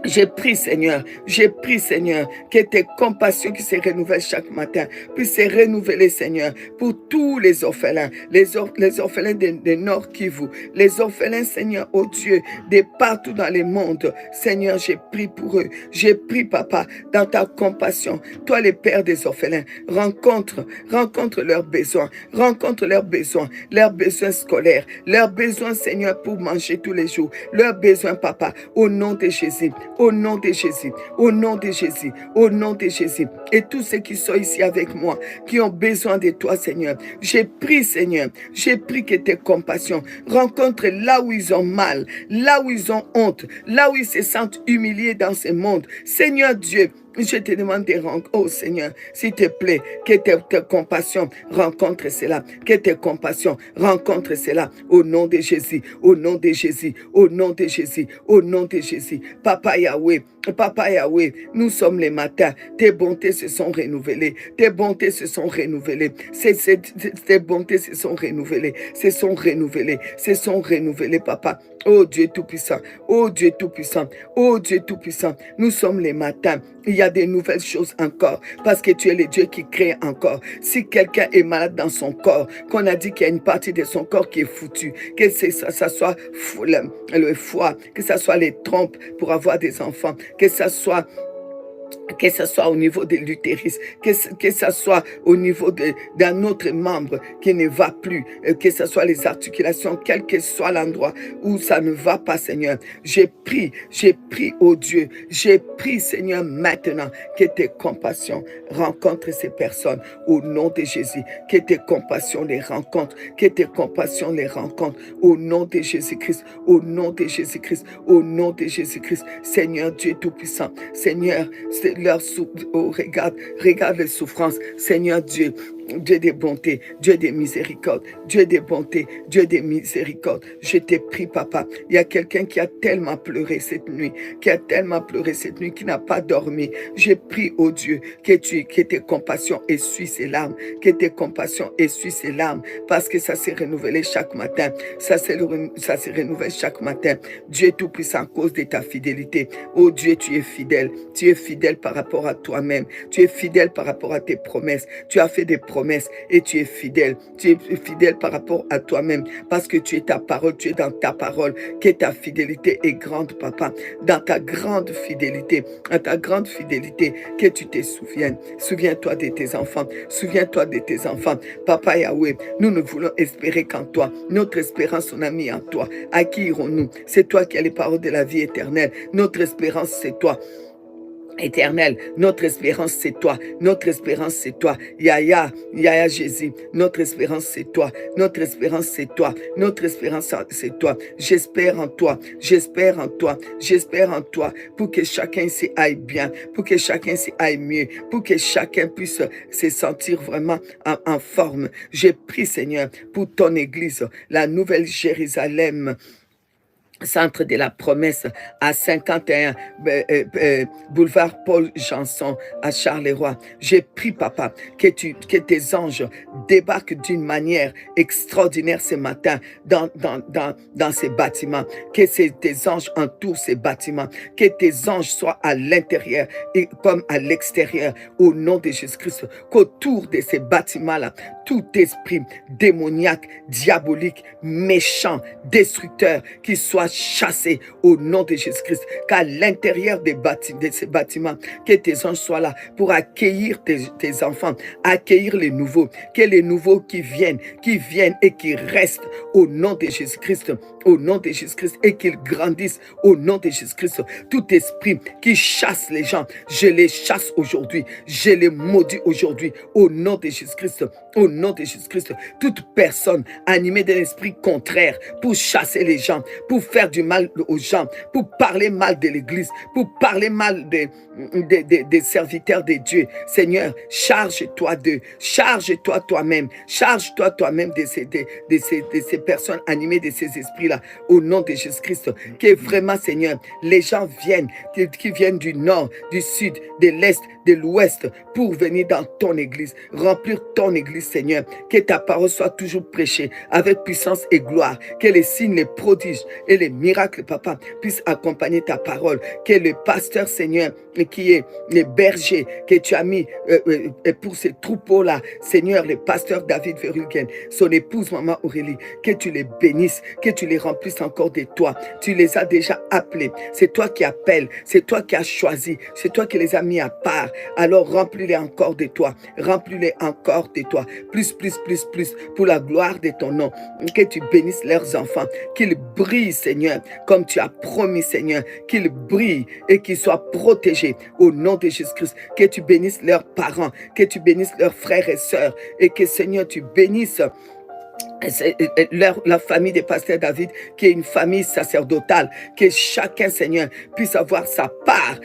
j'ai pris, Seigneur, que tes compassions qui se renouvellent chaque matin puissent se renouveler, Seigneur, pour tous les orphelins, les orphelins de Nord Kivu, les orphelins, Seigneur, oh Dieu, de partout dans le monde. Seigneur, j'ai pris pour eux. J'ai pris, Papa, dans ta compassion. Toi, le Père des orphelins, rencontre leurs besoins, leurs besoins scolaires, leurs besoins, Seigneur, pour manger tous les jours, leurs besoins, Papa, au nom de Jésus. Au nom de Jésus, au nom de Jésus, au nom de Jésus. Et tous ceux qui sont ici avec moi, qui ont besoin de toi, Seigneur, j'ai pris, Seigneur, j'ai pris que tes compassions rencontrent là où ils ont mal, là où ils ont honte, là où ils se sentent humiliés dans ce monde. Seigneur Dieu, je te demande de rencontrer, oh Seigneur, s'il te plaît, que tes compassions rencontrent cela, que tes compassions rencontrent cela, au nom de Jésus, au nom de Jésus, au nom de Jésus, au nom de Jésus. Papa Yahweh, nous sommes les matins, tes bontés se sont renouvelées, tes bontés se sont renouvelées, tes bontés se sont renouvelées, Papa. Oh Dieu Tout-Puissant, oh Dieu Tout-Puissant, oh Dieu Tout-Puissant, nous sommes les matins, il y a des nouvelles choses encore, parce que tu es le Dieu qui crée encore. Si quelqu'un est malade dans son corps, qu'on a dit qu'il y a une partie de son corps qui est foutue, que ça soit le foie, que ça soit les trompes pour avoir des enfants, que ça soit au niveau de l'utérus, que ça soit au niveau d'un autre membre qui ne va plus, que ce soit les articulations, quel que soit l'endroit où ça ne va pas, Seigneur. J'ai pris, oh Dieu, j'ai pris, Seigneur, maintenant que tes compassions rencontrent ces personnes au nom de Jésus, que tes compassions les rencontrent, au nom de Jésus-Christ, au nom de Jésus-Christ, au nom de Jésus-Christ. Seigneur Dieu Tout-Puissant, Seigneur, regarde les souffrances, Seigneur Dieu, Dieu des bontés, Dieu des miséricordes, Dieu des bontés, Dieu des miséricordes. Je t'ai pris, Papa. Il y a quelqu'un qui a tellement pleuré cette nuit, qui n'a pas dormi. J'ai pris, oh Dieu, que tes compassions essuient ses larmes, parce que ça s'est renouvelé chaque matin. Ça s'est renouvelé chaque matin. Dieu Tout-Puissant, à cause de ta fidélité. Oh Dieu, tu es fidèle. Tu es fidèle par rapport à toi-même. Tu es fidèle par rapport à tes promesses. Tu as fait des promesses promesses et tu es fidèle. Tu es fidèle par rapport à toi-même parce que tu es ta parole, tu es dans ta parole, que ta fidélité est grande, papa. Dans ta grande fidélité, à ta grande fidélité, que tu te souviennes. Souviens-toi de tes enfants. Souviens-toi de tes enfants. Papa Yahweh, nous ne voulons espérer qu'en toi. Notre espérance, on a mis en toi. À qui irons-nous? C'est toi qui as les paroles de la vie éternelle. Notre espérance, c'est toi. Éternel, notre espérance c'est toi, notre espérance c'est toi, Yahya, Yahya Jésus, notre espérance c'est toi, notre espérance c'est toi, notre espérance c'est toi, j'espère en toi, j'espère en toi, j'espère en toi, pour que chacun s'y aille bien, pour que chacun s'y aille mieux, pour que chacun puisse se sentir vraiment en forme. J'ai pris Seigneur pour ton église, la nouvelle Jérusalem, centre de la promesse à 51 boulevard Paul Janson à Charleroi. J'ai pris, papa, que tes anges débarquent d'une manière extraordinaire ce matin dans ces bâtiments. Que tes anges entourent ces bâtiments. Que tes anges soient à l'intérieur et comme à l'extérieur au nom de Jésus-Christ. Qu'autour de ces bâtiments-là, tout esprit démoniaque, diabolique, méchant, destructeur, qui soit chassé au nom de Jésus-Christ. Qu'à l'intérieur de ces bâtiments, que tes anges soient là pour accueillir tes enfants, accueillir les nouveaux, que les nouveaux qui viennent et qui restent au nom de Jésus-Christ, au nom de Jésus-Christ, et qu'ils grandissent au nom de Jésus-Christ. Tout esprit qui chasse les gens, je les chasse aujourd'hui, je les maudis aujourd'hui au nom de Jésus-Christ, au nom de Jésus-Christ. Toute personne animée d'un esprit contraire pour chasser les gens, pour faire du mal aux gens, pour parler mal de l'Église, pour parler mal des serviteurs de Dieu. Seigneur, charge-toi d'eux, charge-toi toi-même, charge-toi toi-même de ces personnes animées de ces esprits-là, au nom de Jésus-Christ. Que vraiment, Seigneur, les gens viennent, qui viennent du nord, du sud, de l'est, de l'ouest, pour venir dans ton Église, remplir ton Église, Seigneur. Que ta parole soit toujours prêchée avec puissance et gloire, que les signes, les prodiges et les miracles, papa, puissent accompagner ta parole. Que le pasteur, Seigneur, qui est le berger que tu as mis pour ces troupeaux-là, Seigneur, le pasteur David Verhulgen, son épouse, maman Aurélie, que tu les bénisses, que tu les remplisses encore de toi. Tu les as déjà appelés. C'est toi qui appelles, c'est toi qui as choisi, c'est toi qui les as mis à part. Alors remplis-les encore de toi, remplis-les encore de toi, plus, pour la gloire de ton nom. Que tu bénisses leurs enfants, qu'ils brillent, Seigneur, comme tu as promis, Seigneur, qu'ils brillent et qu'ils soient protégés au nom de Jésus-Christ. Que tu bénisses leurs parents, que tu bénisses leurs frères et sœurs, et que, Seigneur, tu bénisses la famille des pasteurs David, qui est une famille sacerdotale, que chacun, Seigneur, puisse avoir sa part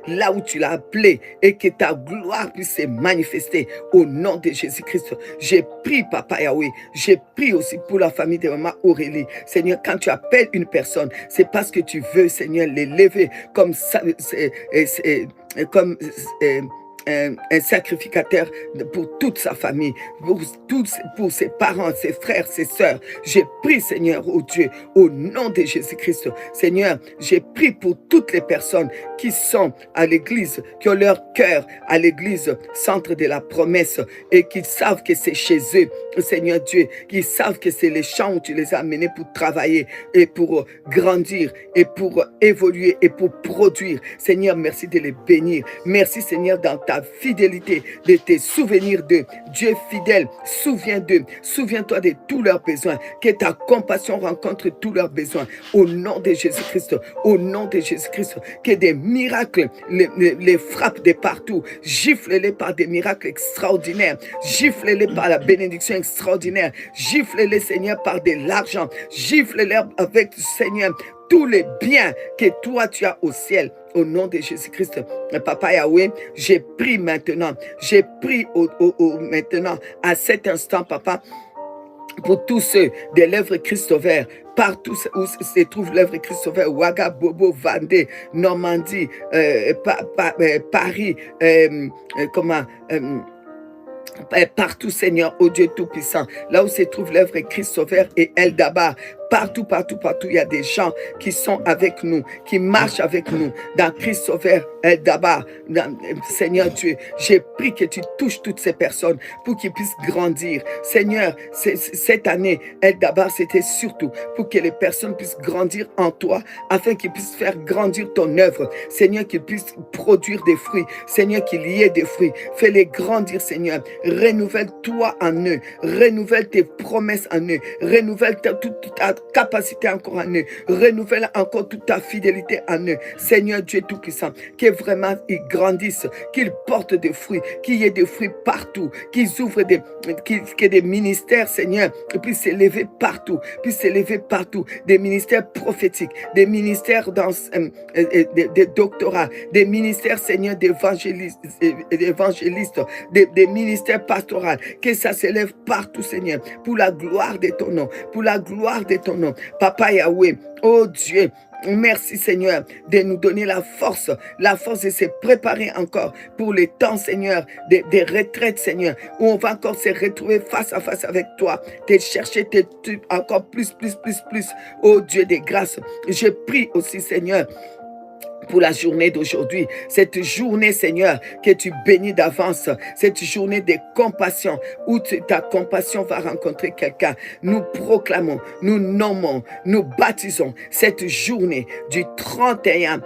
là où tu l'as appelé, et que ta gloire puisse se manifester au nom de Jésus-Christ. J'ai prié, Papa Yahweh, j'ai prié aussi pour la famille de maman Aurélie. Seigneur, quand tu appelles une personne, c'est parce que tu veux, Seigneur, l'élever comme ça, un sacrificateur pour toute sa famille, pour ses parents, ses frères, ses sœurs. J'ai prié, Seigneur, oh Dieu, au nom de Jésus-Christ. Seigneur, j'ai prié pour toutes les personnes qui sont à l'église, qui ont leur cœur à l'église, centre de la promesse, et qui savent que c'est chez eux, Seigneur Dieu, qui savent que c'est les champs où tu les as amenés pour travailler et pour grandir et pour évoluer et pour produire. Seigneur, merci de les bénir. Merci, Seigneur, dans ta fidélité, de tes souvenirs d'eux. Dieu fidèle, souviens d'eux. Souviens-toi de tous leurs besoins. Que ta compassion rencontre tous leurs besoins. Au nom de Jésus-Christ, au nom de Jésus-Christ, que des miracles les frappent de partout. Gifle-les par des miracles extraordinaires. Gifle-les par la bénédiction extraordinaire. Gifle-les, Seigneur, par de l'argent. Gifle-les avec, Seigneur, tous les biens que toi tu as au ciel, au nom de Jésus-Christ. Papa Yahweh, j'ai pris maintenant, maintenant, à cet instant, Papa, pour tous ceux des lèvres Christ vert, partout où se trouve l'œuvre Christ vert, Ouaga, Bobo, Vendée, Normandie, Paris, partout, Seigneur, ô Dieu Tout-Puissant, là où se trouve l'œuvre Christ Sauveur et Eldaba, Partout, partout, partout, il y a des gens qui sont avec nous, qui marchent avec nous dans Christ Sauveur, d'abord, Seigneur Dieu, j'ai pris que tu touches toutes ces personnes pour qu'ils puissent grandir. Seigneur, cette année, d'abord, c'était surtout pour que les personnes puissent grandir en toi, afin qu'ils puissent faire grandir ton œuvre. Seigneur, qu'ils puissent produire des fruits. Seigneur, qu'il y ait des fruits. Fais-les grandir, Seigneur. Renouvelle-toi en eux. Renouvelle tes promesses en eux. Renouvelle toute ta capacité encore en eux. Renouvelle encore toute ta fidélité en eux. Seigneur Dieu Tout-Puissant, que vraiment ils grandissent, qu'ils portent des fruits, qu'il y ait des fruits partout, qu'ils ouvrent que des ministères, Seigneur, puissent s'élever partout, des ministères prophétiques, des ministères des doctorats, des ministères, Seigneur, d'évangélistes, des ministères pastoraux, que ça s'élève partout, Seigneur, pour la gloire de ton nom, Papa Yahweh, oh Dieu. Merci Seigneur de nous donner la force de se préparer encore pour les temps, Seigneur, des retraites, Seigneur, où on va encore se retrouver face à face avec toi, te chercher encore plus, oh Dieu des grâces. Je prie aussi, Seigneur, pour la journée d'aujourd'hui, cette journée, Seigneur, que tu bénis d'avance, cette journée de compassion, où ta compassion va rencontrer quelqu'un. Nous proclamons, nous nommons, nous baptisons cette journée du 31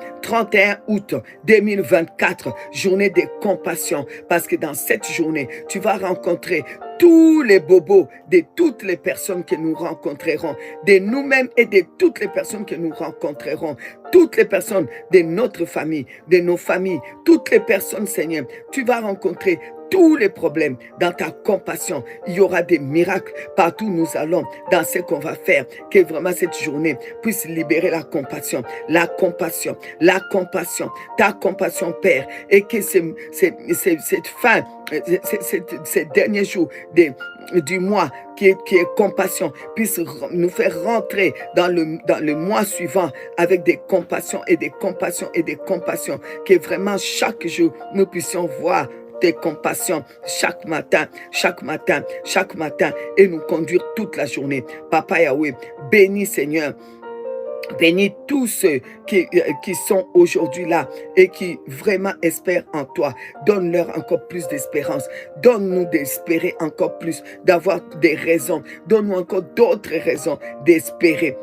août 2024, journée de compassion, parce que dans cette journée, tu vas rencontrer tous les bobos de toutes les personnes que nous rencontrerons, de nous-mêmes et de toutes les personnes que nous rencontrerons, toutes les personnes de notre famille, de nos familles, toutes les personnes, Seigneur, tu vas rencontrer tous les problèmes dans ta compassion. Il y aura des miracles partout où nous allons, dans ce qu'on va faire, que vraiment cette journée puisse libérer la compassion, ta compassion, Père, et que cette fin, ces derniers jours du mois qui est compassion puisse nous faire rentrer dans le mois suivant avec des compassions et des compassions et des compassions, que vraiment chaque jour nous puissions voir tes compassions chaque matin, et nous conduire toute la journée. Papa Yahweh, bénis Seigneur. Bénis tous ceux qui sont aujourd'hui là et qui vraiment espèrent en toi. Donne-leur encore plus d'espérance. Donne-nous d'espérer encore plus, d'avoir des raisons. Donne-nous encore d'autres raisons d'espérer.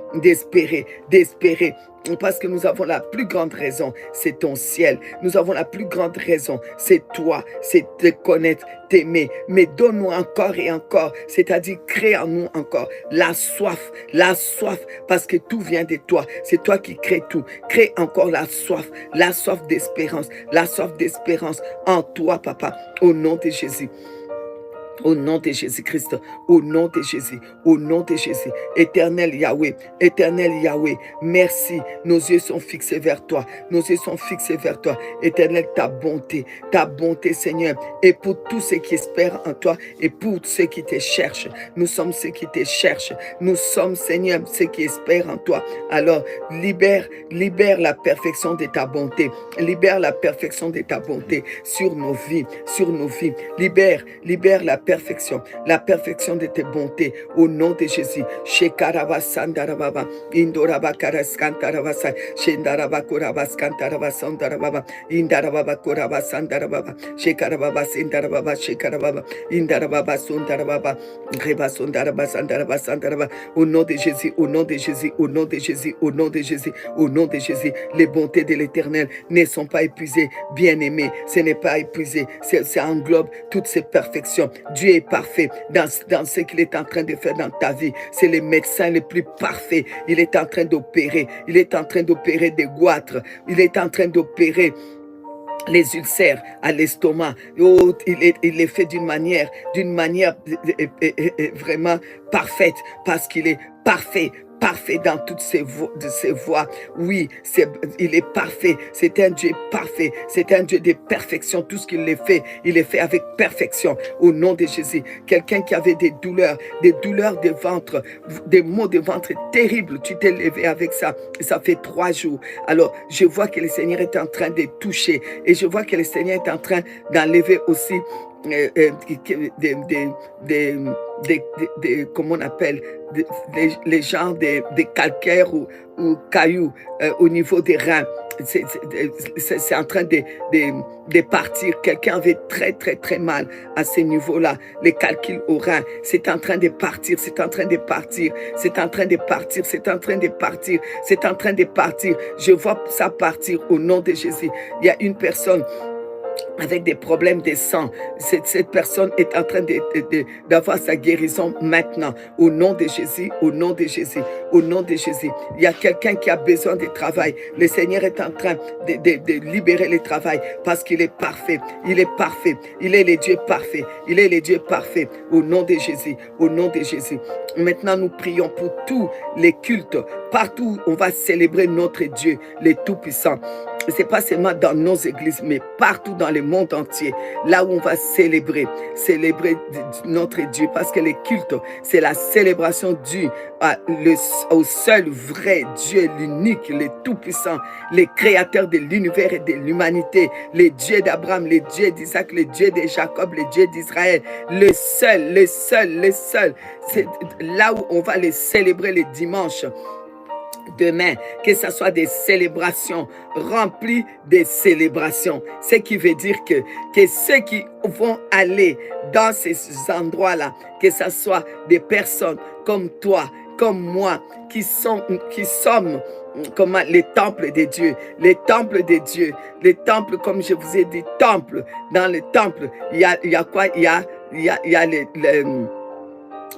Parce que nous avons la plus grande raison, c'est ton ciel. Nous avons la plus grande raison, c'est toi, c'est te connaître, t'aimer. Mais donne-nous encore et encore, c'est-à-dire crée en nous encore la soif, parce que tout vient de toi. C'est toi qui crée tout. Crée encore la soif d'espérance, en toi, Papa, au nom de Jésus. Au nom de Jésus-Christ, au nom de Jésus, éternel Yahweh, merci, nos yeux sont fixés vers toi, éternel, ta bonté, Seigneur, et pour tous ceux qui espèrent en toi, et pour ceux qui te cherchent, nous sommes ceux qui te cherchent, nous sommes, Seigneur, ceux qui espèrent en toi, alors libère la perfection de ta bonté, sur nos vies, libère la perfection de tes bontés, au nom de Jésus. Shekaraba sandarababa, indoraba karaskantarabasa, shendaraba koraba skantaraba sandarababa, indarababa koraba sandarababa, shekarababa sendarababa, shekarababa, indarababa sundarababa, reba sundaraba sandaraba sandaraba, au nom de Jésus, les bontés de l'Éternel ne sont pas épuisées, bien-aimés, ce n'est pas épuisé, ça englobe toutes ces perfections. Dieu est parfait dans ce qu'il est en train de faire dans ta vie. C'est le médecin le plus parfait. Il est en train d'opérer. Des goitres. Il est en train d'opérer les ulcères à l'estomac. Oh, il est fait d'une manière vraiment parfaite, parce qu'il est parfait dans toutes ses voies. Oui, il est parfait. C'est un Dieu parfait. C'est un Dieu de perfection. Tout ce qu'il fait, il est fait avec perfection. Au nom de Jésus. Quelqu'un qui avait des douleurs de ventre, des maux de ventre terribles, tu t'es levé avec ça. Et ça fait 3 jours. Alors, je vois que le Seigneur est en train de toucher. Et je vois que le Seigneur est en train d'enlever aussi des, comment on appelle, les gens des calcaires ou cailloux au niveau des reins. C'est en train de partir. Quelqu'un avait très, très, très mal à ce niveau-là. Les calculs au rein, c'est en train de partir, c'est en train de partir, c'est en train de partir, c'est en train de partir, c'est en train de partir. Je vois ça partir au nom de Jésus. Il y a une personne avec des problèmes de sang. Cette personne est en train d'avoir sa guérison maintenant. Au nom de Jésus, au nom de Jésus, au nom de Jésus. Il y a quelqu'un qui a besoin de travail. Le Seigneur est en train de libérer le travail parce qu'il est parfait. Il est parfait. Il est le Dieu parfait. Il est le Dieu parfait. Au nom de Jésus, au nom de Jésus. Maintenant, nous prions pour tous les cultes. Partout, on va célébrer notre Dieu, le Tout-Puissant. C'est pas seulement dans nos églises, mais partout dans le monde entier, là où on va célébrer notre Dieu, parce que les cultes, c'est la célébration due au seul vrai Dieu, l'unique, le Tout-Puissant, le créateur de l'univers et de l'humanité, le Dieu d'Abraham, le Dieu d'Isaac, le Dieu de Jacob, le Dieu d'Israël, le seul, le seul, le seul. C'est là où on va les célébrer les dimanches. Demain, que ce soit des célébrations remplies de célébrations. Ce qui veut dire que ceux qui vont aller dans ces endroits-là, que ce soit des personnes comme toi, comme moi, qui sommes comme les temples de Dieu, les temples de Dieu, les temples, comme je vous ai dit, temples. Dans les temples, il y a quoi? Il y a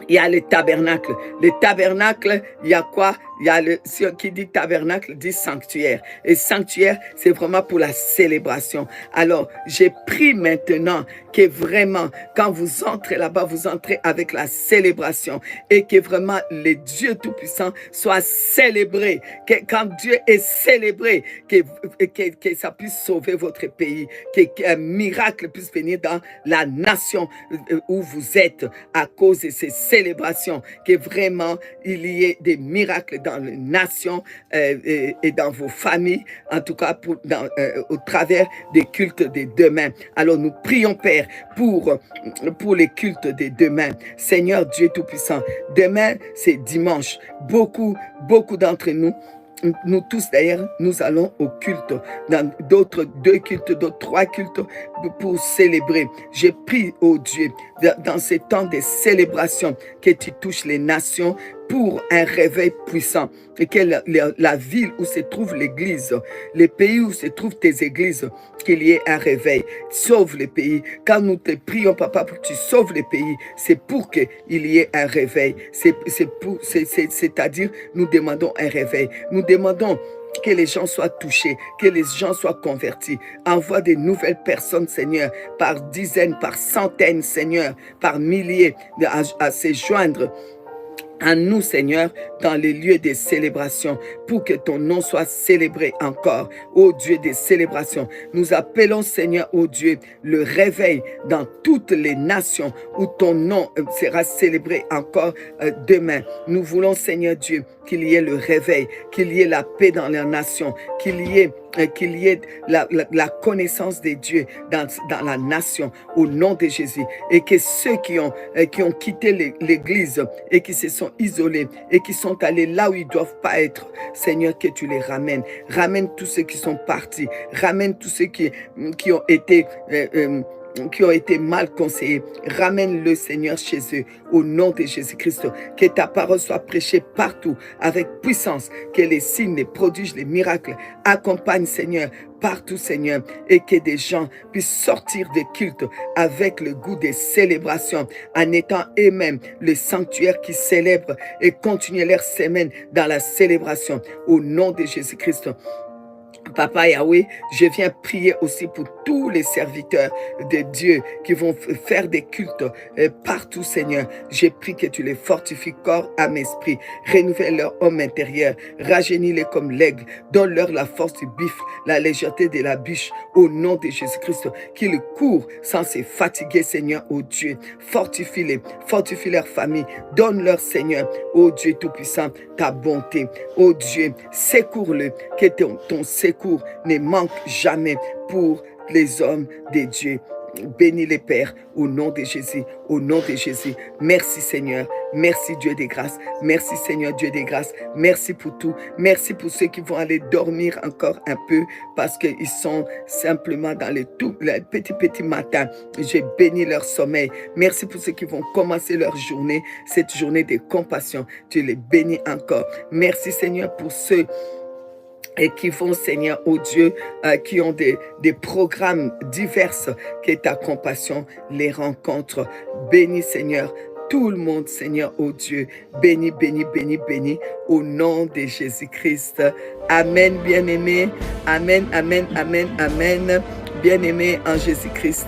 il y a le tabernacle. Le tabernacle, il y a quoi? Il y a qui dit tabernacle dit sanctuaire. Et sanctuaire, c'est vraiment pour la célébration. Alors, j'ai pris maintenant que vraiment, quand vous entrez là-bas, vous entrez avec la célébration et que vraiment le Dieu Tout-Puissant soit célébré. Que quand Dieu est célébré, que ça puisse sauver votre pays, qu'un miracle puisse venir dans la nation où vous êtes à cause de ces célébrations, que vraiment il y ait des miracles dans les nations et dans vos familles, en tout cas au travers des cultes de demain. Alors nous prions, Père, pour les cultes de demain. Seigneur Dieu Tout-Puissant, demain c'est dimanche. Beaucoup d'entre nous tous d'ailleurs, nous allons au culte, dans d'autres 2 cultes, d'autres 3 cultes pour célébrer. Je prie, oh Dieu, dans ces temps de célébration, que tu touches les nations pour un réveil puissant et que la ville où se trouve l'église, les pays où se trouvent tes églises, qu'il y ait un réveil. Sauve les pays. Quand nous te prions, Papa, pour que tu sauves les pays, c'est pour qu'il y ait un réveil. C'est-à-dire, nous demandons un réveil. Nous demandons que les gens soient touchés, que les gens soient convertis. Envoie de nouvelles personnes, Seigneur, par dizaines, par centaines, Seigneur, par milliers, à se joindre à nous, Seigneur, dans les lieux des célébrations, pour que ton nom soit célébré encore, ô Dieu des célébrations. Nous appelons, Seigneur, ô Dieu, le réveil dans toutes les nations où ton nom sera célébré encore demain. Nous voulons, Seigneur Dieu, qu'il y ait le réveil, qu'il y ait la paix dans les nations, qu'il y ait la connaissance de Dieu dans la nation, au nom de Jésus. Et que ceux qui ont quitté l'église et qui se sont isolés et qui sont allés là où ils ne doivent pas être, Seigneur, que tu les ramènes. Ramène tous ceux qui sont partis. Ramène tous ceux qui ont été mal conseillés. Ramène-le, Seigneur, chez eux, au nom de Jésus-Christ. Que ta parole soit prêchée partout, avec puissance. Que les signes, les prodiges, les miracles accompagnent, Seigneur, partout, Seigneur. Et que des gens puissent sortir des cultes avec le goût des célébrations, en étant eux-mêmes le sanctuaire qui célèbre et continuer leur semaine dans la célébration, au nom de Jésus-Christ. Papa Yahweh, je viens prier aussi pour tous les serviteurs de Dieu qui vont faire des cultes partout, Seigneur. Je prie que tu les fortifies corps, âme, esprit. Renouvelle leur homme intérieur. Rajeunis-les comme l'aigle. Donne-leur la force du buffle, la légèreté de la biche. Au nom de Jésus-Christ, qu'ils courent sans se fatiguer, Seigneur, ô Dieu. Fortifie-les, fortifie leur famille. Donne-leur, Seigneur, ô Dieu Tout-Puissant, ta bonté. Ô Dieu, secours-le, que ton secours ne manque jamais pour les hommes de Dieu. Bénis les pères au nom de Jésus, au nom de Jésus. Merci Seigneur, merci Dieu des grâces, merci Seigneur Dieu des grâces, merci pour tout, merci pour ceux qui vont aller dormir encore un peu parce qu'ils sont simplement dans le petit matin. J'ai béni leur sommeil. Merci pour ceux qui vont commencer leur journée, cette journée de compassion. Tu les bénis encore. Merci Seigneur pour ceux et qui vont, Seigneur, oh Dieu, qui ont des programmes divers, que ta compassion les rencontre. Bénis, Seigneur, tout le monde, Seigneur, oh Dieu. Bénis, bénis, bénis, bénis, au nom de Jésus-Christ. Amen, bien-aimé. Amen, amen, amen, amen. Bien-aimé en Jésus-Christ.